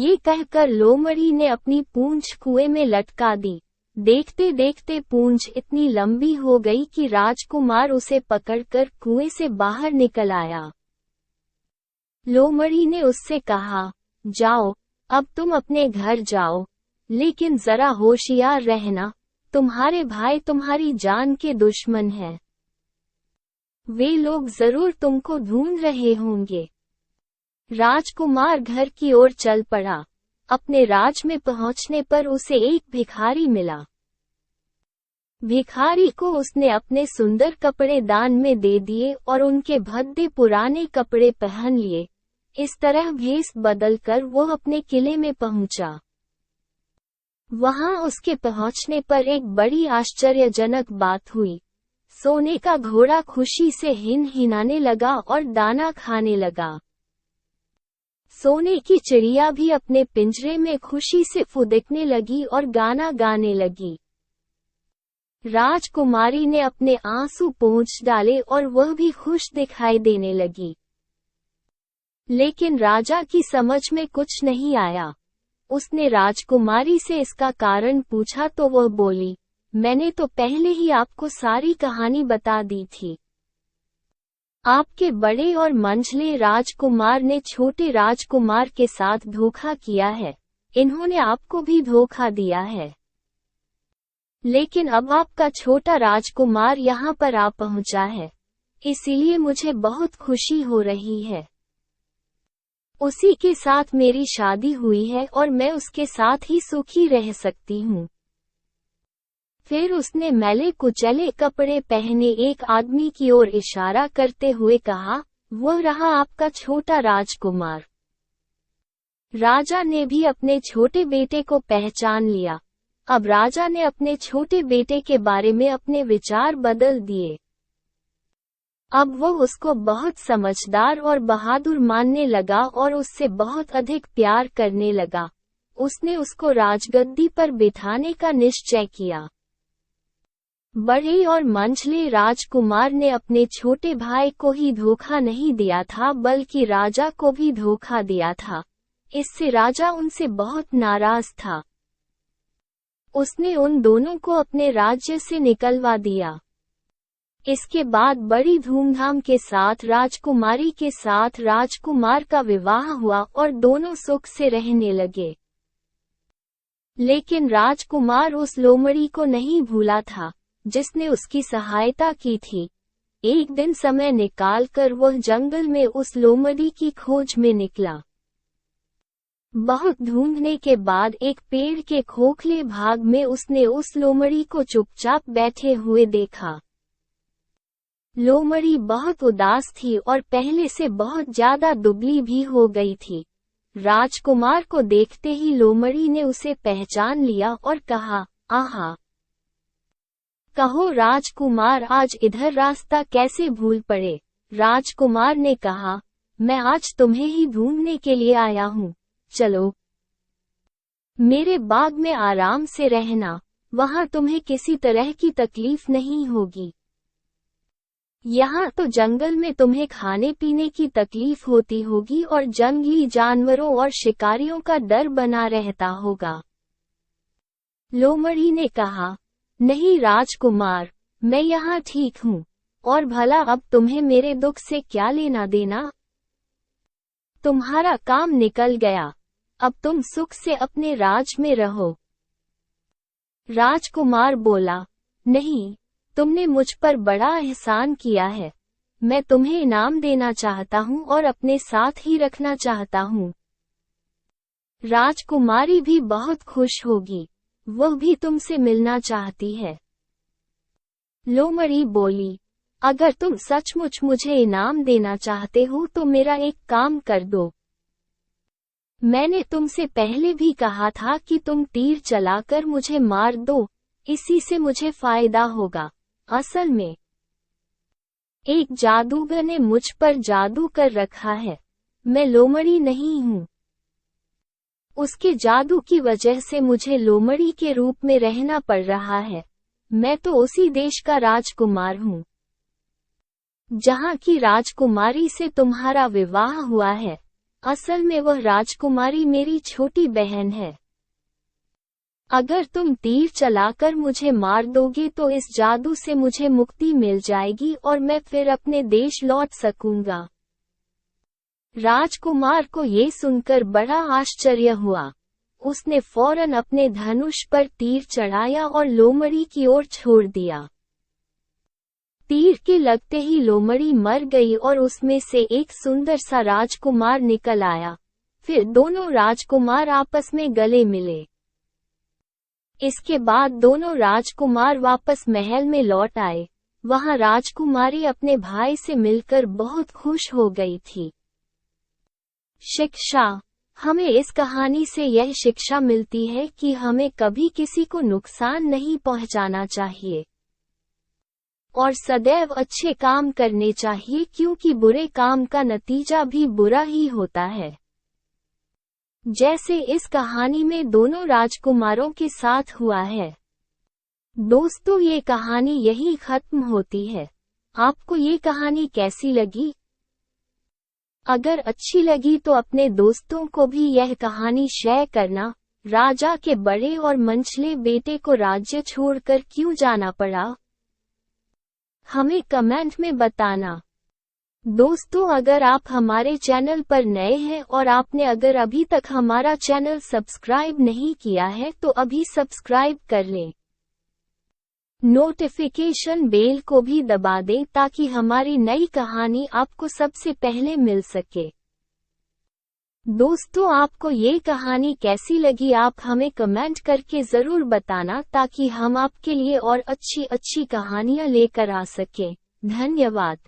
ये कहकर लोमड़ी ने अपनी पूंछ कुएं में लटका दी। देखते देखते पूंछ इतनी लंबी हो गई कि राजकुमार उसे पकड़कर कुएं से बाहर निकल आया। लोमड़ी ने उससे कहा, जाओ, अब तुम अपने घर जाओ, लेकिन जरा होशियार रहना, तुम्हारे भाई तुम्हारी जान के दुश्मन हैं। वे लोग जरूर तुमको ढूंढ रहे होंगे। राजकुमार घर की ओर चल पड़ा। अपने राज में पहुंचने पर उसे एक भिखारी मिला। भिखारी को उसने अपने सुंदर कपड़े दान में दे दिए और उनके भद्दे पुराने कपड़े पहन लिए। इस तरह भेष बदलकर वो अपने किले में पहुंचा। वहां उसके पहुंचने पर एक बड़ी आश्चर्यजनक बात हुई। सोने का घोड़ा खुशी से हिनहिनाने लगा और दाना खाने लगा। सोने की चिड़िया भी अपने पिंजरे में खुशी से फुदकने लगी और गाना गाने लगी। राजकुमारी ने अपने आंसू पोंछ डाले और वह भी खुश दिखाई देने लगी। लेकिन राजा की समझ में कुछ नहीं आया। उसने राजकुमारी से इसका कारण पूछा तो वह बोली, मैंने तो पहले ही आपको सारी कहानी बता दी थी। आपके बड़े और मंझले राजकुमार ने छोटे राजकुमार के साथ धोखा किया है। इन्होंने आपको भी धोखा दिया है। लेकिन अब आपका छोटा राजकुमार यहाँ पर आ पहुँचा है, इसीलिए मुझे बहुत खुशी हो रही है। उसी के साथ मेरी शादी हुई है और मैं उसके साथ ही सुखी रह सकती हूँ। फिर उसने मैले कुचले कपड़े पहने एक आदमी की ओर इशारा करते हुए कहा, वह रहा आपका छोटा राजकुमार। राजा ने भी अपने छोटे बेटे को पहचान लिया। अब राजा ने अपने छोटे बेटे के बारे में अपने विचार बदल दिए। अब वह उसको बहुत समझदार और बहादुर मानने लगा और उससे बहुत अधिक प्यार करने लगा। उसने उसको राजगद्दी पर बिठाने का निश्चय किया। बड़े और मंझले राजकुमार ने अपने छोटे भाई को ही धोखा नहीं दिया था बल्कि राजा को भी धोखा दिया था। इससे राजा उनसे बहुत नाराज था। उसने उन दोनों को अपने राज्य से निकलवा दिया। इसके बाद बड़ी धूमधाम के साथ राजकुमारी के साथ राजकुमार का विवाह हुआ और दोनों सुख से रहने लगे। लेकिन राजकुमार उस लोमड़ी को नहीं भूला था जिसने उसकी सहायता की थी। एक दिन समय निकालकर वह जंगल में उस लोमड़ी की खोज में निकला। बहुत ढूंढने के बाद एक पेड़ के खोखले भाग में उसने उस लोमड़ी को चुपचाप बैठे हुए देखा। लोमड़ी बहुत उदास थी और पहले से बहुत ज्यादा दुबली भी हो गई थी। राजकुमार को देखते ही लोमड़ी ने उसे पहचान लिया और कहा, आहा, कहो राजकुमार, आज इधर रास्ता कैसे भूल पड़े। राजकुमार ने कहा, मैं आज तुम्हें ही ढूंढने के लिए आया हूँ। चलो, मेरे बाग में आराम से रहना, वहाँ तुम्हें किसी तरह की तकलीफ नहीं होगी। यहाँ तो जंगल में तुम्हें खाने पीने की तकलीफ होती होगी और जंगली जानवरों और शिकारियों का डर बना रहता होगा। लोमड़ी ने कहा, नहीं राजकुमार, मैं यहाँ ठीक हूँ, और भला अब तुम्हें मेरे दुख से क्या लेना देना। तुम्हारा काम निकल गया, अब तुम सुख से अपने राज में रहो। राजकुमार बोला, नहीं, तुमने मुझ पर बड़ा एहसान किया है। मैं तुम्हें इनाम देना चाहता हूँ और अपने साथ ही रखना चाहता हूँ। राजकुमारी भी बहुत खुश होगी, वह भी तुमसे मिलना चाहती है। लोमड़ी बोली, अगर तुम सचमुच मुझे इनाम देना चाहते हो तो मेरा एक काम कर दो। मैंने तुमसे पहले भी कहा था कि तुम तीर चलाकर मुझे मार दो, इसी से मुझे फायदा होगा। असल में एक जादूगर ने मुझ पर जादू कर रखा है। मैं लोमड़ी नहीं हूँ। उसके जादू की वजह से मुझे लोमड़ी के रूप में रहना पड़ रहा है। मैं तो उसी देश का राजकुमार हूँ जहाँ की राजकुमारी से तुम्हारा विवाह हुआ है। असल में वह राजकुमारी मेरी छोटी बहन है। अगर तुम तीर चलाकर मुझे मार दोगे तो इस जादू से मुझे मुक्ति मिल जाएगी और मैं फिर अपने देश लौट सकूंगा। राजकुमार को ये सुनकर बड़ा आश्चर्य हुआ। उसने फौरन अपने धनुष पर तीर चढ़ाया और लोमड़ी की ओर छोड़ दिया। तीर के लगते ही लोमड़ी मर गई और उसमें से एक सुंदर सा राजकुमार निकल आया। फिर दोनों राजकुमार आपस में गले मिले। इसके बाद दोनों राजकुमार वापस महल में लौट आए। वहां राजकुमारी अपने भाई से मिलकर बहुत खुश हो गई थी। शिक्षा। हमें इस कहानी से यह शिक्षा मिलती है कि हमें कभी किसी को नुकसान नहीं पहुंचाना चाहिए और सदैव अच्छे काम करने चाहिए, क्योंकि बुरे काम का नतीजा भी बुरा ही होता है। जैसे इस कहानी में दोनों राजकुमारों के साथ हुआ है। दोस्तों, ये कहानी यहीं खत्म होती है। आपको ये कहानी कैसी लगी? अगर अच्छी लगी तो अपने दोस्तों को भी यह कहानी शेयर करना। राजा के बड़े और मंझले बेटे को राज्य छोड़कर क्यों जाना पड़ा, हमें कमेंट में बताना। दोस्तों, अगर आप हमारे चैनल पर नए हैं और आपने अगर अभी तक हमारा चैनल सब्सक्राइब नहीं किया है तो अभी सब्सक्राइब कर लें। नोटिफिकेशन बेल को भी दबा दें ताकि हमारी नई कहानी आपको सबसे पहले मिल सके। दोस्तों, आपको ये कहानी कैसी लगी आप हमें कमेंट करके ज़रूर बताना, ताकि हम आपके लिए और अच्छी अच्छी कहानियाँ लेकर आ सकें। धन्यवाद।